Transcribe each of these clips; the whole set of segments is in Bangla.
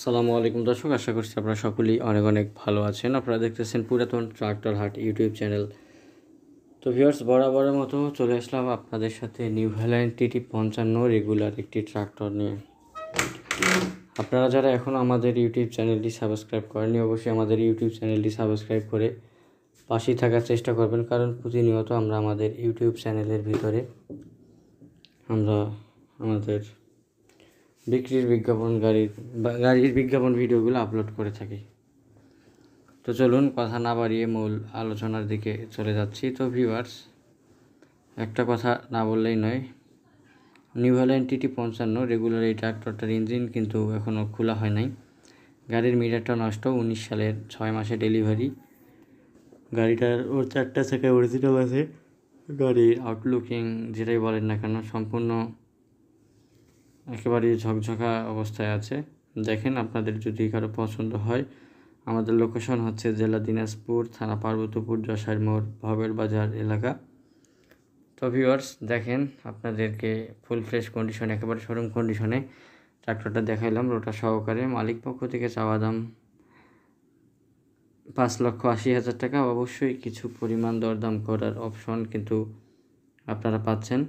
আসসালামু আলাইকুম দর্শক, আশা করছি আপনারা সকলেই অনেক অনেক ভালো আছেন। আপনারা দেখতেছেন পুরাতন ট্রাক্টর হাট ইউটিউব চ্যানেল। তো ভিউয়ার্স, বরাবরের মতো চলে আসলাম আপনাদের সাথে নিউ হল্যান্ড TT55 রেগুলার একটি ট্রাক্টর নিয়ে। আপনারা যারা এখনও আমাদের ইউটিউব চ্যানেলটি সাবস্ক্রাইব করেননি, অবশ্যই আমাদের ইউটিউব চ্যানেলটি সাবস্ক্রাইব করে পাশেই থাকার চেষ্টা করবেন, কারণ প্রতিনিয়ত আমরা আমাদের ইউটিউব চ্যানেলের ভিতরে আমরা আমাদের বিক্রির বিজ্ঞাপন গাড়ির বিজ্ঞাপন ভিডিওগুলো আপলোড করে থাকি। তো চলুন কথা না বাড়িয়ে মূল আলোচনার দিকে চলে যাচ্ছি। তো ভিউয়ার্স, একটা কথা না বললেই নয়, নিউ হল্যান্ড TT55 রেগুলার এই ট্রাক্টরটার ইঞ্জিন কিন্তু এখনও খোলা হয় নাই। গাড়ির মিটারটা নষ্ট, 19 সালের 6 মাসে ডেলিভারি। গাড়িটার ওর 4টা চাকা অরিজিনাল আছে। গাড়ির আউটলুকিং যেটাই বলেন না কেন সম্পূর্ণ একেবারেই ঝকঝকা অবস্থায় আছে। দেখেন, আপনাদের যদি কারো পছন্দ হয়, আমাদের লোকেশন হচ্ছে জেলা দিনাজপুর, থানা পার্বতীপুর, যশার মোড়, ভবের বাজার এলাকা। তো ভিউয়ার্স দেখেন, আপনাদেরকে ফুল ফ্রেশ কন্ডিশনে, একেবারে শোরুম কন্ডিশনে ট্রাক্টরটা দেখাইলাম রোটার সহকারে। মালিক পক্ষ থেকে চাওয়া দাম 5,80,000 টাকা। অবশ্যই কিছু পরিমাণ দরদাম করার অপশন কিন্তু আপনারা পাচ্ছেন।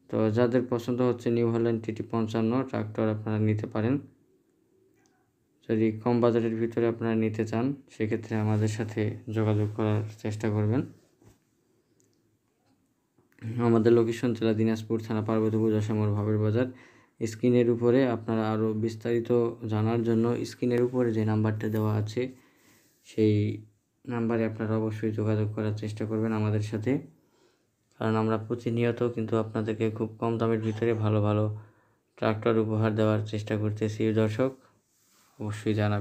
তো যাদের পছন্দ হচ্ছে নিউ হল্যান্ড TT55 ট্রাক্টর, আপনারা নিতে পারেন। যদি কম বাজারের ভিতরে আপনারা নিতে চান, সেক্ষেত্রে আমাদের সাথে যোগাযোগ করার চেষ্টা করবেন। আমাদের লোকেশন জেলা দিনাজপুর, থানা পার্বতীপুর, যশার মোড়, ভবের বাজার। স্ক্রিনের উপরে আপনারা আরও বিস্তারিত জানার জন্য স্ক্রিনের উপরে যে নাম্বারটা দেওয়া আছে, সেই নাম্বারে আপনারা অবশ্যই যোগাযোগ করার চেষ্টা করবেন আমাদের সাথে, কারণ আমরা প্রতিনিয়ত কিন্তু আপনাদেরকে খুব কম দামের ভিতরে ভালো ভালো ট্রাক্টর উপহার দেওয়ার চেষ্টা করতেছি। দর্শক, অবশ্যই জানাবেন।